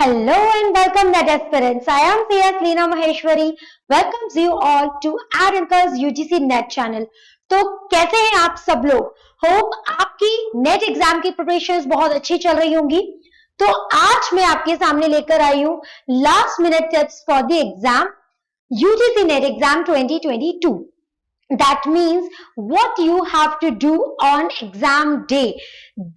Hello and welcome net aspirants. I am CS Leena Maheshwari. Welcomes you all to Ad UGC Net channel. तो कैसे हैं आप सब लोग? होप आपकी नेट एग्जाम की प्रिपरेशंस बहुत अच्छी चल रही होंगी। तो आज मैं आपके सामने लेकर आई हूँ last minute tips for the exam UGC net exam 2022. That means what you have to do on exam day.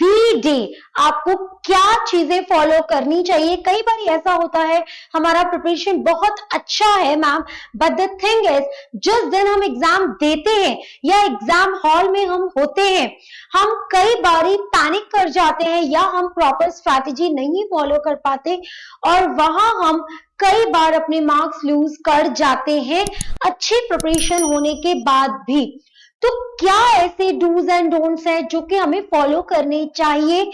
D-Day आपको क्या चीजें फॉलो करनी चाहिए। कई बार ऐसा होता है हमारा प्रिपरेशन बहुत अच्छा है ma'am, but the thing is जिस दिन हम एग्जाम देते हैं या एग्जाम हॉल में हम होते हैं, हम कई बारी पैनिक कर जाते हैं या हम प्रॉपर स्ट्रैटेजी नहीं फॉलो कर पाते और वहां हम कई बार अपने मार्क्स लूज कर जाते हैं अच्छी प्रिपरेशन होने के बाद भी। तो क्या ऐसे डूज एंड डोंट्स हैं जो कि हमें फॉलो करने चाहिए?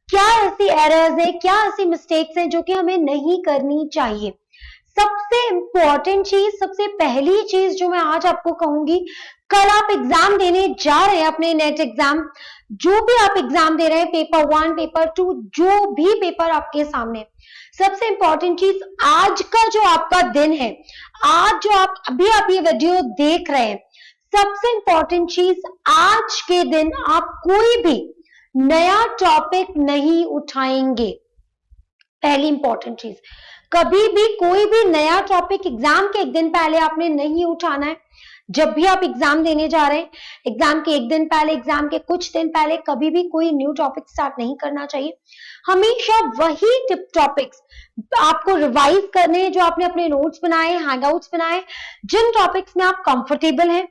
क्या ऐसी एरर्स है, क्या ऐसी मिस्टेक्स हैं जो कि हमें नहीं करनी चाहिए? सबसे इंपॉर्टेंट चीज, सबसे पहली चीज जो मैं आज आपको कहूंगी, कल आप एग्जाम देने जा रहे हैं अपने नेट एग्जाम, जो भी आप एग्जाम दे रहे हैं, पेपर 1 पेपर 2 जो भी पेपर आपके सामने, सबसे इंपॉर्टेंट चीज आज का जो आपका दिन है, आज जो आप ये वीडियो देख रहे हैं, सबसे इंपॉर्टेंट चीज आज के दिन आप कोई भी नया टॉपिक नहीं उठाएंगे। पहली इंपॉर्टेंट चीज, कभी भी कोई भी नया टॉपिक एग्जाम के एक दिन पहले आपने नहीं उठाना है। जब भी आप एग्जाम देने जा रहे हैं, एग्जाम के एक दिन पहले, एग्जाम के कुछ दिन पहले कभी भी कोई न्यू टॉपिक स्टार्ट नहीं करना चाहिए। हमेशा वही टिप टॉपिक्स आपको रिवाइज करने हैं जो आपने अपने नोट्स बनाए, हैंडआउट्स बनाए, जिन टॉपिक्स में आप कंफर्टेबल हैं।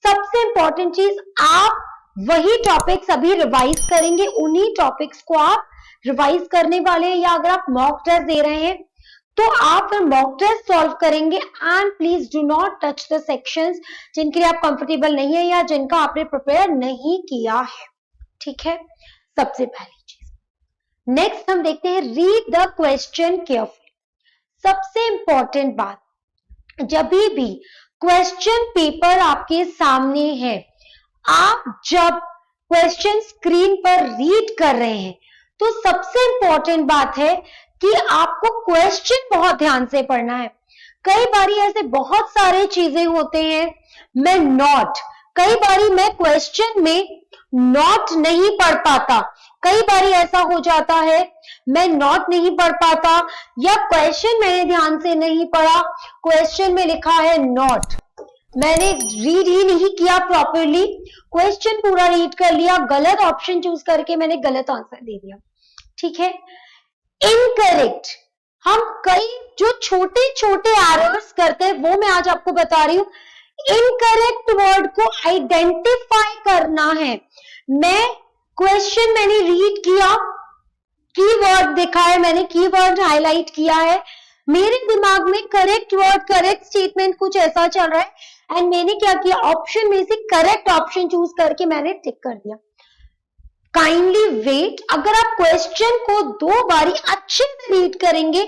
सबसे इंपॉर्टेंट चीज, आप वही टॉपिक्स अभी रिवाइज करेंगे, उन्हीं टॉपिक्स को आप रिवाइज करने वाले हैं। या अगर आप मॉक टेस्ट दे रहे हैं तो आप फिर मॉक टेस्ट सॉल्व करेंगे। And please do not touch the sections जिनके लिए आप कंफर्टेबल नहीं है या जिनका आपने प्रिपेयर नहीं किया है। ठीक है, सबसे पहली चीज। नेक्स्ट हम देखते हैं, रीड द क्वेश्चन केयरफुली। सबसे इंपॉर्टेंट बात, जब भी क्वेश्चन पेपर आपके सामने है, आप जब क्वेश्चन स्क्रीन पर रीड कर रहे हैं तो सबसे इंपॉर्टेंट बात है कि आपको क्वेश्चन बहुत ध्यान से पढ़ना है। कई बारी ऐसे बहुत सारे चीजें होते हैं, कई बारी मैं क्वेश्चन में नॉट नहीं पढ़ पाता, कई बारी ऐसा हो जाता है मैं नॉट नहीं पढ़ पाता या क्वेश्चन मैंने ध्यान से नहीं पढ़ा, क्वेश्चन में लिखा है नॉट, मैंने रीड ही नहीं किया प्रॉपरली, क्वेश्चन पूरा रीड कर लिया, गलत ऑप्शन चूज करके मैंने गलत आंसर दे दिया। ठीक है, इनकरेक्ट, हम कई जो छोटे छोटे एरर्स करते हैं वो मैं आज आपको बता रही हूं। इनकरेक्ट वर्ड को आइडेंटिफाई करना है। मैंने रीड किया, कीवर्ड देखा है, मैंने कीवर्ड हाईलाइट किया है, मेरे दिमाग में करेक्ट वर्ड, करेक्ट स्टेटमेंट कुछ ऐसा चल रहा है एंड मैंने क्या किया, ऑप्शन में से करेक्ट ऑप्शन चूज करके मैंने टिक कर दिया। काइंडली वेट, अगर आप क्वेश्चन को 2 बारी अच्छे से रीड करेंगे,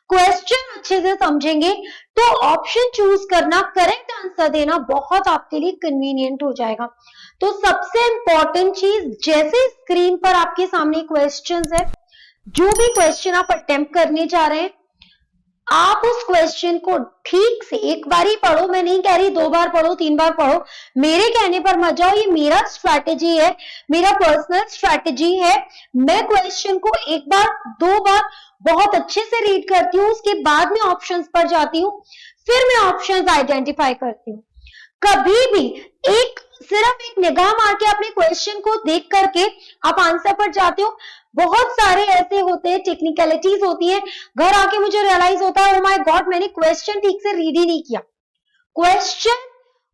क्वेश्चन अच्छे से समझेंगे, तो ऑप्शन चूज करना, करेक्ट आंसर देना बहुत आपके लिए कन्वीनियंट हो जाएगा। तो सबसे इंपॉर्टेंट चीज, जैसे स्क्रीन पर आपके सामने क्वेश्चंस है, जो भी क्वेश्चन आप अटेम्प्ट करने जा रहे हैं, आप उस क्वेश्चन को ठीक से एक बार ही पढ़ो। मैं नहीं कह रही 2 बार पढ़ो, 3 बार पढ़ो, मेरे कहने पर मत जाओ, ये मेरा स्ट्रैटेजी है, मेरा पर्सनल स्ट्रैटेजी है। मैं क्वेश्चन को 1 बार 2 बार बहुत अच्छे से रीड करती हूँ, उसके बाद में ऑप्शंस पर जाती हूँ, फिर मैं ऑप्शंस आइडेंटिफाई करती हूँ। कभी भी सिर्फ एक निगाह मार के अपने क्वेश्चन को देख करके आप आंसर पर जाते हो, बहुत सारे ऐसे होते हैं, टेक्निकलिटीज होती है, घर आके मुझे रियलाइज होता है, ओ माय गॉड, मैंने क्वेश्चन ठीक से रीड ही नहीं किया, क्वेश्चन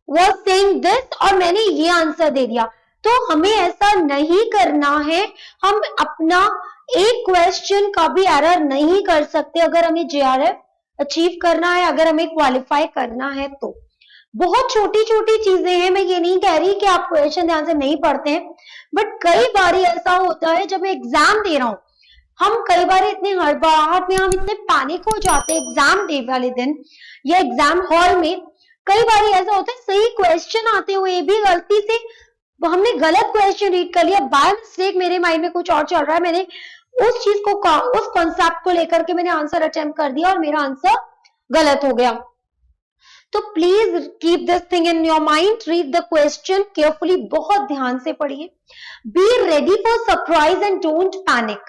वाज सेइंग दिस और मैंने ये आंसर दे दिया। तो हमें ऐसा नहीं करना है, हम अपना एक क्वेश्चन का भी एरर नहीं कर सकते अगर हमें जेआरएफ अचीव करना है, अगर हमें क्वालिफाई करना है। तो बहुत छोटी छोटी चीजें हैं, मैं ये नहीं कह रही कि आप क्वेश्चन ध्यान से नहीं पढ़ते हैं, बट कई बार ऐसा होता है जब मैं एग्जाम दे रहा हूं, हम कई बार इतने हड़बड़ाहट में, हम इतने पैनिक हो जाते हैं एग्जाम डे वाले दिन या एग्जाम हॉल में। कई बार ऐसा होता है सही क्वेश्चन आते हुए भी गलती से हमने गलत क्वेश्चन रीड कर लिया, बाय मिस्टेक मेरे माइंड में कुछ और चल रहा है, मैंने उस चीज को, उस कॉन्सेप्ट को लेकर के मैंने आंसर अटेम्प्ट कर दिया और मेरा आंसर गलत हो गया। तो please keep this thing in your mind, read the question carefully, बहुत ध्यान से पढ़िए। Be ready for surprise and don't panic,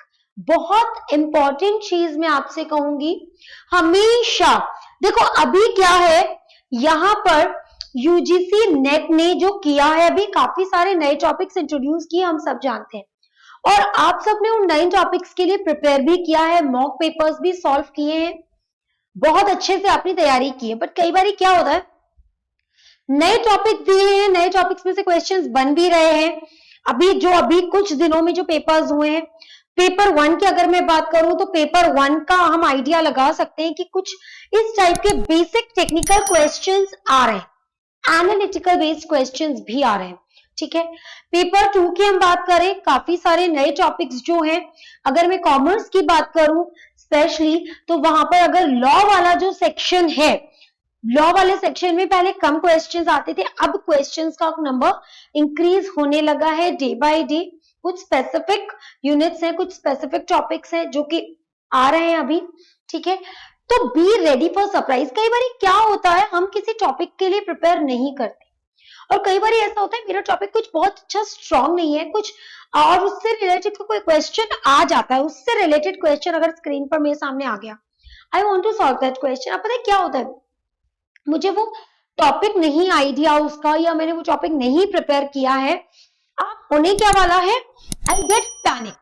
बहुत इंपॉर्टेंट चीज मैं आपसे कहूंगी हमेशा। देखो अभी क्या है, यहां पर यूजीसी नेट ने जो किया है, अभी काफी सारे नए टॉपिक्स इंट्रोड्यूस किए, हम सब जानते हैं, और आप सबने उन नए टॉपिक्स के लिए प्रिपेयर भी किया है, मॉक पेपर्स भी सॉल्व किए हैं, बहुत अच्छे से आपने तैयारी की है। बट कई बार क्या होता है, नए टॉपिक दिए हैं, नए टॉपिक्स में से क्वेश्चंस बन भी रहे हैं। अभी कुछ दिनों में जो पेपर्स हुए हैं, पेपर 1 की अगर मैं बात करूं तो पेपर 1 का हम आइडिया लगा सकते हैं कि कुछ इस टाइप के बेसिक टेक्निकल क्वेश्चंस आ रहे हैं, एनालिटिकल बेस्ड क्वेश्चंस भी आ रहे हैं, ठीक है। पेपर 2 की हम बात करें, काफी सारे नए टॉपिक्स जो हैं, अगर मैं कॉमर्स की बात करूं स्पेशली, तो वहां पर अगर लॉ वाला जो सेक्शन है, लॉ वाले सेक्शन में पहले कम क्वेश्चंस आते थे, अब क्वेश्चंस का नंबर इंक्रीज होने लगा है डे बाय डे। कुछ स्पेसिफिक यूनिट्स हैं, कुछ स्पेसिफिक टॉपिक्स हैं जो कि आ रहे हैं अभी, ठीक है। तो बी रेडी फॉर सरप्राइज। कई बार क्या होता है, हम किसी टॉपिक के लिए प्रिपेयर नहीं करते, और कई बार ऐसा होता है मेरा टॉपिक कुछ बहुत अच्छा स्ट्रांग नहीं है कुछ, और उससे रिलेटेड कोई क्वेश्चन आ जाता है, उससे रिलेटेड क्वेश्चन अगर स्क्रीन पर मेरे सामने आ गया, I want to solve that question. अब पता है क्या होता है, मुझे वो टॉपिक नहीं आइडिया उसका, या मैंने वो टॉपिक नहीं प्रिपेयर किया है, अब होने क्या वाला है, आई गेट पैनिक,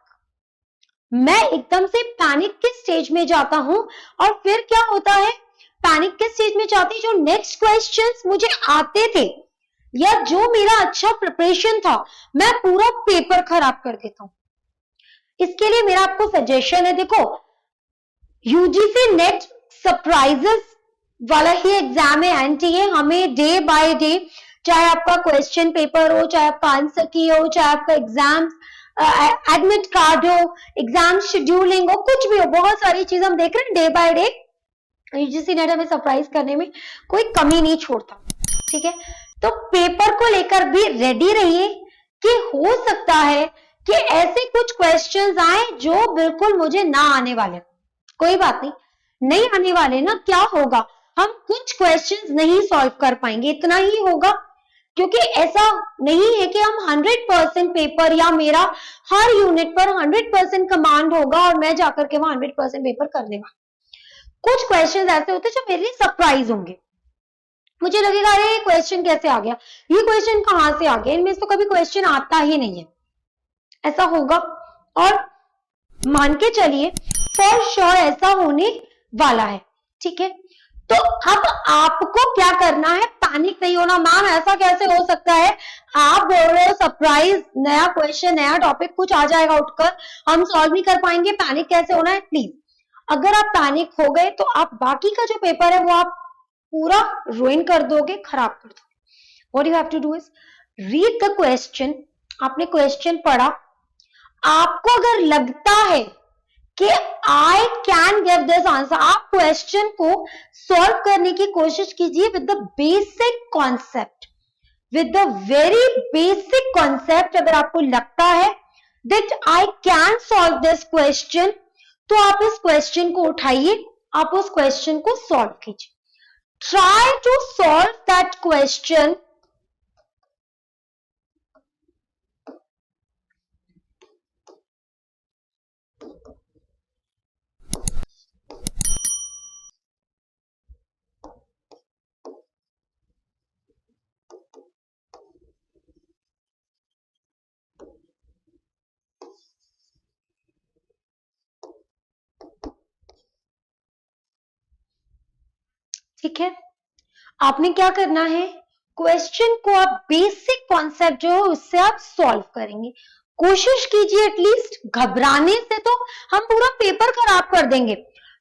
मैं एकदम से पैनिक के स्टेज में जाता हूं, और फिर क्या होता है, पैनिक के स्टेज में जाते जो नेक्स्ट क्वेश्चंस मुझे आते थे, या जो मेरा अच्छा प्रिपरेशन था, मैं पूरा पेपर खराब कर देता हूं। इसके लिए मेरा आपको सजेशन है, देखो यूजीसी नेट सरप्राइजेस वाला ही एग्जाम है, एनटीए, हमें डे बाय डे, चाहे आपका क्वेश्चन पेपर हो, चाहे आपका आंसर की हो, चाहे आपका एग्जाम एडमिट कार्ड हो, एग्जाम शेड्यूलिंग हो, कुछ भी हो, बहुत सारी चीज हम देख रहे हैं day by day. UGC net हमें सरप्राइज करने में कोई कमी नहीं छोड़ता, ठीक है। तो पेपर को लेकर भी रेडी रहिए कि हो सकता है कि ऐसे कुछ क्वेश्चंस आए जो बिल्कुल मुझे ना आने वाले, कोई बात नहीं आने वाले ना, क्या होगा, हम कुछ क्वेश्चंस नहीं सॉल्व कर पाएंगे, इतना ही होगा, क्योंकि ऐसा नहीं है कि हम 100% पेपर, या मेरा हर यूनिट पर 100% कमांड होगा और मैं जाकर के वहां 100% पेपर करने वाला। कुछ क्वेश्चंस ऐसे होते जो मेरे लिए सरप्राइज होंगे, मुझे लगेगा अरे ये क्वेश्चन कैसे आ गया, ये क्वेश्चन कहां से आ गया, इनमें से तो कभी क्वेश्चन आता ही नहीं है, ऐसा होगा। और मान के चलिए फॉर श्योर ऐसा होने वाला है, ठीक है। तो अब आपको क्या करना है, पैनिक नहीं होना। मैम ऐसा कैसे हो सकता है, आप बोल रहे हो सरप्राइज, नया क्वेश्चन, नया टॉपिक कुछ आ जाएगा उठकर, हम सॉल्व नहीं कर पाएंगे, पैनिक कैसे होना है। प्लीज, अगर आप पैनिक हो गए तो आप बाकी का जो पेपर है वो आप पूरा रुइन कर दोगे, खराब कर दोगे। What you have to do is read the question. आपने क्वेश्चन पढ़ा, आपको अगर लगता है कि I can give this answer, आप क्वेश्चन को सॉल्व करने की कोशिश कीजिए with the basic concept, with the very basic concept. अगर आपको लगता है that I can solve this question, तो आप इस क्वेश्चन को उठाइए, आप उस क्वेश्चन को सॉल्व कीजिए, try to solve that question. ठीक है, आपने क्या करना है, क्वेश्चन को आप बेसिक कॉन्सेप्ट जो है उससे आप सॉल्व करेंगे। कोशिश कीजिए एटलीस्ट, घबराने से तो हम पूरा पेपर खराब कर देंगे।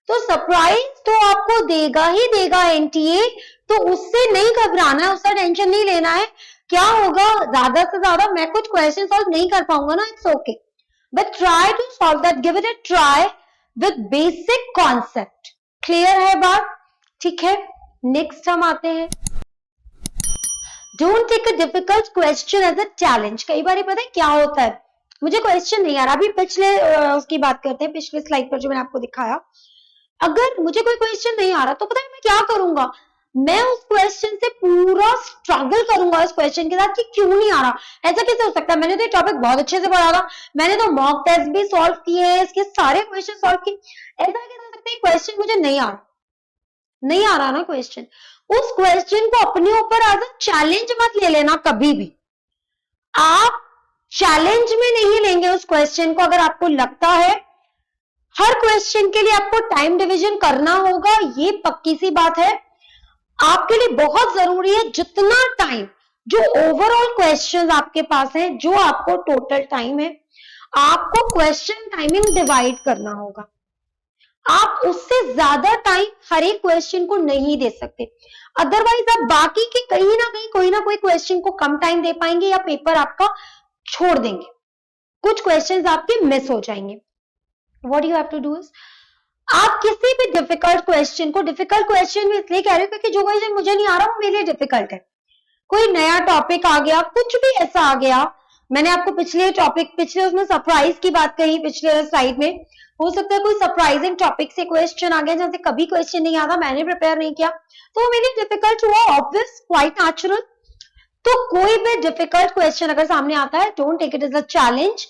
तो सरप्राइज तो आपको देगा ही देगा एनटीए, तो उससे नहीं घबराना है, उसका टेंशन नहीं लेना है। क्या होगा, ज्यादा से ज्यादा मैं कुछ क्वेश्चन सॉल्व नहीं कर पाऊंगा ना, it's okay, but try to solve that, give it a try with basic concept. Clear है बात, ठीक है। नेक्स्ट हम आते हैं, don't take a difficult question as a challenge. कई बार पता है क्या होता है, मुझे क्वेश्चन नहीं आ रहा। अभी पिछले उसकी बात करते हैं, पिछले स्लाइड पर जो मैंने आपको दिखाया, अगर मुझे कोई क्वेश्चन नहीं आ रहा तो पता है मैं क्या करूंगा, मैं उस क्वेश्चन से पूरा स्ट्रगल करूंगा उस क्वेश्चन के साथ कि क्यों नहीं आ रहा, ऐसा कैसे हो सकता है, मैंने तो ये टॉपिक बहुत अच्छे से पढ़ा था, मैंने तो मॉक टेस्ट भी सॉल्व किए हैं, इसके सारे क्वेश्चन सॉल्व किए, ऐसा कैसे हो सकता है क्वेश्चन मुझे नहीं आ रहा, नहीं आ रहा ना क्वेश्चन। उस क्वेश्चन को अपने ऊपर एज अ चैलेंज मत ले लेना कभी भी, आप चैलेंज में नहीं लेंगे उस क्वेश्चन को। अगर आपको लगता है हर क्वेश्चन के लिए आपको टाइम डिवीजन करना होगा, ये पक्की सी बात है, आपके लिए बहुत जरूरी है जितना टाइम जो ओवरऑल क्वेश्चंस आपके पास है, जो आपको टोटल टाइम है, आपको क्वेश्चन टाइमिंग डिवाइड करना होगा। आप उससे ज्यादा टाइम हर एक क्वेश्चन को नहीं दे सकते, अदरवाइज आप बाकी के कहीं ना कहीं कोई ना कोई क्वेश्चन को कम टाइम दे पाएंगे या पेपर आपका छोड़ देंगे, कुछ क्वेश्चंस आपके मिस हो जाएंगे। What you have to do is, आप किसी भी डिफिकल्ट क्वेश्चन को, डिफिकल्ट क्वेश्चन में इसलिए कह रहे हो क्योंकि जो क्वेश्चन मुझे नहीं आ रहा वो मेरे लिए डिफिकल्ट है, कोई नया टॉपिक आ गया, कुछ भी ऐसा आ गया, मैंने आपको पिछले उसमें सरप्राइज की बात कही पिछले स्लाइड में, हो सकता है कोई सरप्राइजिंग टॉपिक से क्वेश्चन आ गया जहां से कभी क्वेश्चन नहीं आता, मैंने प्रिपेयर नहीं किया तो मेरे लिए डिफिकल्ट हुआ, ऑब्वियस, क्वाइट नेचुरल। तो कोई भी डिफिकल्ट क्वेश्चन अगर सामने आता है, don't take it as a challenge,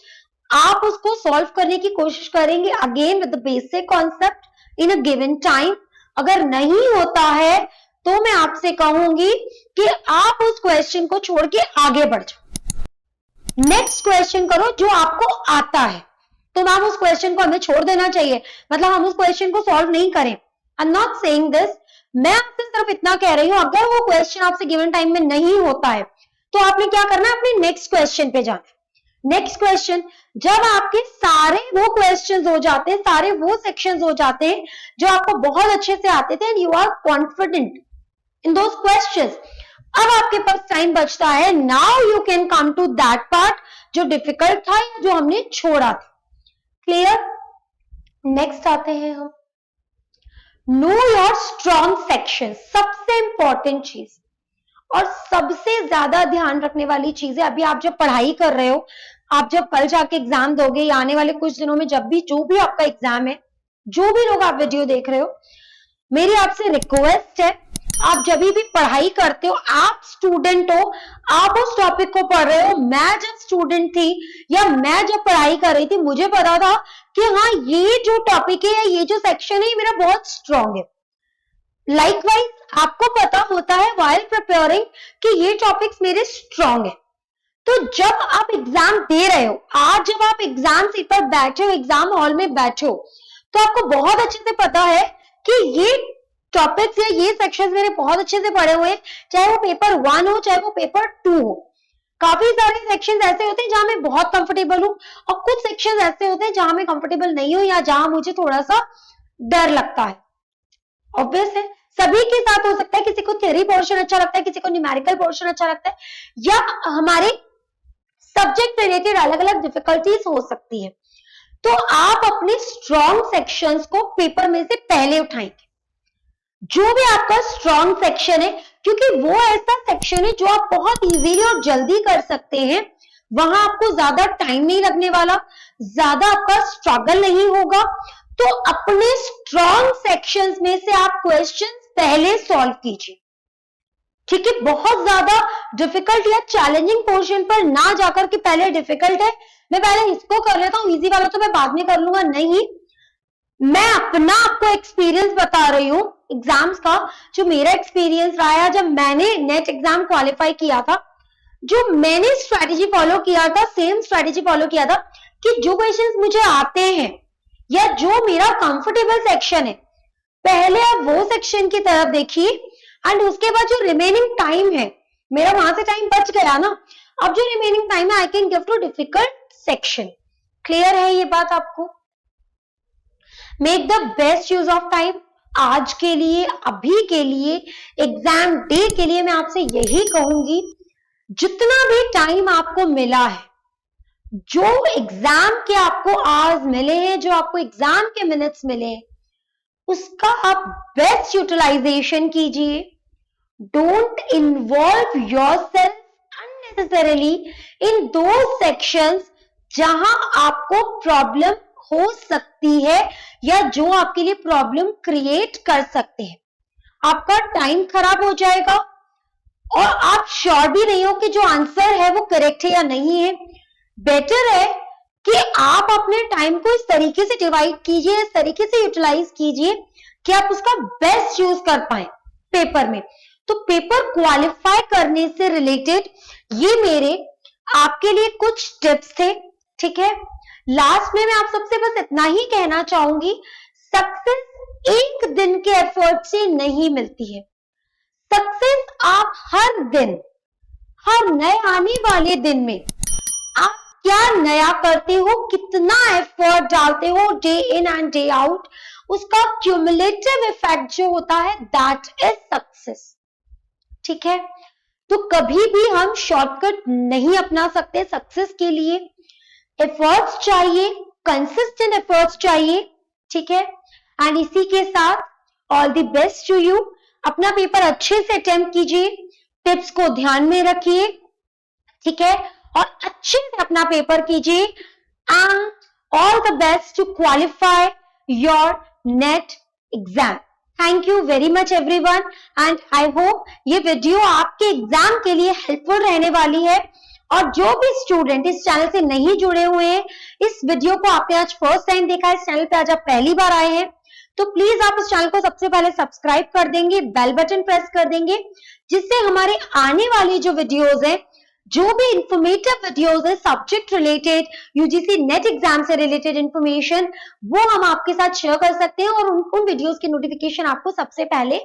आप उसको सॉल्व करने की कोशिश करेंगे again with the basic concept in a given time. अगर नहीं होता है तो मैं आपसे कहूंगी कि आप उस क्वेश्चन को छोड़ के आगे बढ़ जाओ, नेक्स्ट क्वेश्चन करो जो आपको आता है। तो मैम उस क्वेश्चन को हमें छोड़ देना चाहिए, मतलब हम उस क्वेश्चन को सॉल्व नहीं करें, I am not saying this, मैं आपसे सिर्फ इतना कह रही हूं अगर वो क्वेश्चन आपसे गिवन टाइम में नहीं होता है तो आपने क्या करना है, अपने नेक्स्ट क्वेश्चन पे जाना है। नेक्स्ट क्वेश्चन, जब आपके सारे वो क्वेश्चंस हो जाते हैं, सारे वो सेक्शंस हो जाते हैं जो आपको बहुत अच्छे से आते थे and you are confident in those questions, अब आपके पास टाइम बचता है, now you can come to that part जो डिफिकल्ट था या जो हमने छोड़ा था। क्लियर? नेक्स्ट आते हैं हम, नो योर स्ट्रॉन्ग सेक्शन, सबसे इंपॉर्टेंट चीज और सबसे ज्यादा ध्यान रखने वाली चीज है। अभी आप जब पढ़ाई कर रहे हो, आप जब कल जाके एग्जाम दोगे या आने वाले कुछ दिनों में जब भी जो भी आपका एग्जाम है, जो भी लोग आप वीडियो देख रहे हो, मेरी आपसे रिक्वेस्ट है, आप जब भी पढ़ाई करते हो, आप स्टूडेंट हो, आप उस टॉपिक को पढ़ रहे हो, मैं जब स्टूडेंट थी या मैं जब पढ़ाई कर रही थी मुझे पता था कि हाँ ये जो टॉपिक है या ये जो सेक्शन है मेरा बहुत स्ट्रांग है। लाइकवाइज आपको पता होता है व्हाइल प्रिपेयरिंग कि ये टॉपिक्स मेरे स्ट्रांग है। तो जब आप एग्जाम दे रहे हो, आज जब आप एग्जाम सीट पर बैठे हो, एग्जाम हॉल में बैठे हो, तो आपको बहुत अच्छे से पता है कि ये टॉपिक्स या ये सेक्शंस मेरे बहुत अच्छे से पढ़े हुए हैं, चाहे वो पेपर 1 हो चाहे वो पेपर 2 हो। काफी सारे सेक्शंस ऐसे होते हैं जहां मैं बहुत कंफर्टेबल हूं और कुछ सेक्शंस ऐसे होते हैं जहां मैं कंफर्टेबल नहीं हूं या जहां मुझे थोड़ा सा डर लगता है। ऑब्वियस है, सभी के साथ हो सकता है, किसी को थ्योरी पोर्शन अच्छा लगता है, किसी को न्यूमेरिकल पोर्शन अच्छा लगता है, या हमारे सब्जेक्ट रिलेटेड अलग अलग डिफिकल्टीज हो सकती है। तो आप अपने स्ट्रॉन्ग सेक्शंस को पेपर में से पहले उठाएंगे, जो भी आपका स्ट्रॉन्ग सेक्शन है, क्योंकि वो ऐसा सेक्शन है जो आप बहुत इजीली और जल्दी कर सकते हैं, वहां आपको ज्यादा टाइम नहीं लगने वाला, ज्यादा आपका स्ट्रगल नहीं होगा। तो अपने स्ट्रॉन्ग सेक्शंस में से आप क्वेश्चंस पहले सॉल्व कीजिए, ठीक है? बहुत ज्यादा डिफिकल्ट या चैलेंजिंग पोर्शन पर ना जाकर के पहले डिफिकल्ट है मैं पहले इसको कर लेता हूं, इजी वाला तो मैं बाद में कर लूंगा, नहीं, मैं अपना आपको एक्सपीरियंस बता रही हूं एग्जाम्स का, जो मेरा एक्सपीरियंस रहा है जब मैंने नेट एग्जाम क्वालिफाई किया था, जो मैंने स्ट्रेटेजी फॉलो किया था, सेम स्ट्रेटेजी फॉलो किया था कि जो क्वेश्चंस मुझे आते हैं या जो मेरा कंफर्टेबल सेक्शन है, पहले आप वो सेक्शन की तरफ देखिए एंड उसके बाद जो रिमेनिंग टाइम है, मेरा वहां से टाइम बच गया ना, अब जो रिमेनिंग टाइम है I can give to difficult section. Clear है ये बात आपको? Make the best use of time. आज के लिए, अभी के लिए, एग्जाम डे के लिए मैं आपसे यही कहूंगी, जितना भी टाइम आपको मिला है, जो एग्जाम के आपको आवर्स मिले हैं, जो आपको एग्जाम के मिनट्स मिले हैं, उसका आप बेस्ट यूटिलाइजेशन कीजिए। Don't involve yourself unnecessarily in those sections जहां आपको प्रॉब्लम हो सकती है या जो आपके लिए प्रॉब्लम क्रिएट कर सकते हैं। आपका टाइम खराब हो जाएगा और आप श्योर भी नहीं हो कि जो आंसर है वो करेक्ट है या नहीं है। बेटर है कि आप अपने टाइम को इस तरीके से डिवाइड कीजिए, इस तरीके से यूटिलाइज कीजिए कि आप उसका बेस्ट यूज कर पाए पेपर में। तो पेपर क्वालिफाई करने से रिलेटेड ये मेरे आपके लिए कुछ टिप्स थे, ठीक है। लास्ट में मैं आप सबसे बस इतना ही कहना चाहूंगी, सक्सेस एक दिन के एफर्ट से नहीं मिलती है। सक्सेस आप हर दिन, हर नए आने वाले दिन में आप क्या नया करते हो, कितना एफर्ट डालते हो day in and day out, उसका क्यूमुलेटिव इफेक्ट जो होता है दैट इज सक्सेस, ठीक है। तो कभी भी हम शॉर्टकट नहीं अपना सकते सक्सेस के लिए। एफर्ट्स चाहिए, कंसिस्टेंट एफर्ट्स चाहिए, ठीक है। एंड इसी के साथ all the best to you. अपना पेपर अच्छे से अटेम्प्ट कीजिए, टिप्स को ध्यान में रखिए, ठीक है, और अच्छे से अपना पेपर कीजिए। And all the best to qualify your NET exam. Thank you very much everyone and I hope ये वीडियो आपके एग्जाम के लिए हेल्पफुल रहने वाली है। और जो भी स्टूडेंट इस चैनल से नहीं जुड़े हुए हैं, इस वीडियो को आपने आज फर्स्ट टाइम देखा है, इस चैनल पे आज आप पहली बार आए हैं, तो प्लीज आप इस चैनल को सबसे पहले सब्सक्राइब कर देंगे, बेल बटन प्रेस कर देंगे, जिससे हमारे आने वाली जो वीडियोस हैं, जो भी इंफॉर्मेटिव वीडियोस है subject related, UGC net exam से रिलेटेड इंफॉर्मेशन, वो हम आपके साथ शेयर कर सकते हैं और उन वीडियोस के नोटिफिकेशन आपको सबसे पहले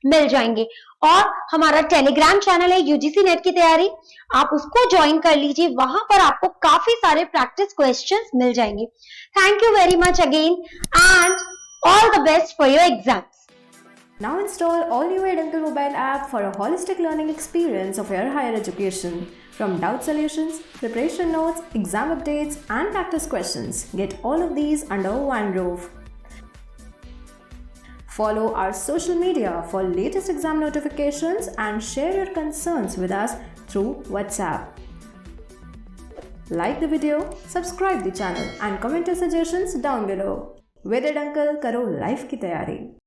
मिल जाएंगे। और हमारा टेलीग्राम चैनल है यूजीसी नेट की तैयारी, आप उसको ज्वाइन कर लीजिए, वहां पर आपको काफी सारे प्रैक्टिस क्वेश्चंस मिल जाएंगे। Thank you very much again and all the best for your exams. Now install all new Eduncle mobile app for a holistic learning experience of your higher education. From doubt solutions, preparation notes, exam updates, and practice questions, get all of these under one roof. Follow our social media for latest exam notifications and share your concerns with us through WhatsApp. Like the video, subscribe the channel and comment your suggestions down below. With Eduncle, karo life की तैयारी।